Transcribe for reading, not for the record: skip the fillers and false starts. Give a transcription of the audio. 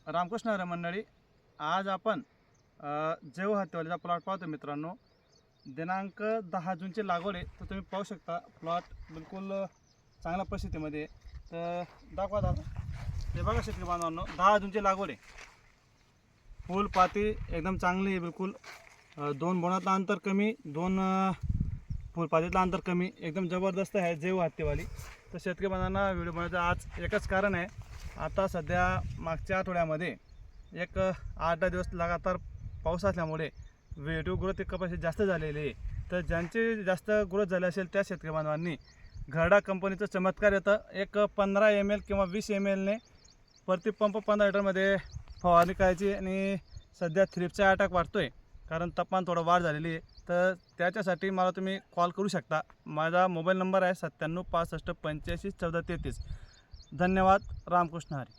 रामकृष्ण हरी मंडळी, आज आपण जेव हत्तीवालीचा प्लॉट पाहतो मित्रांनो. दिनांक 10 जूनची लागवड आहे. तर तुम्ही पाहू शकता प्लॉट बिलकुल चांगल्या परिस्थितीमध्ये आहे. तर दाखवा दादा, हे बघा शेतकरी बांधवांनो, 10 जूनची लागवड आहे. फुल पाती एकदम चांगली आहे बिलकुल. 2 बोणातलं अंतर कमी, 2 फुलपातीतलं अंतर कमी, एकदम जबरदस्त आहे जेव हत्तीवाली. तर शेतकरी बांधवांना व्हिडिओ बनवायचं आज एकच कारण आहे. आता सध्या मागच्या आठवड्यामध्ये एक 8-10 दिवस लगातार पाऊस असल्यामुळे व्हिडिओ ग्रोथ कपाशी जास्त झालेली आहे. तर ज्यांची जास्त ग्रोथ झाली असेल त्या शेतकरी बांधवांनी घरडा कंपनीचं चमत्कार येतं, एक 15 ml किंवा 20 mlने प्रति पंप 15 लिटरमध्ये फवारणी करायची. आणि सध्या थ्रिप्सचा अटॅक वाढतो आहे कारण तापमान थोडं वाढ झालेली आहे. तर त्याच्यासाठी मला तुम्ही कॉल करू शकता. माझा मोबाईल नंबर आहे 97 65 85 14 33. धन्यवाद. रामकृष्ण हरी.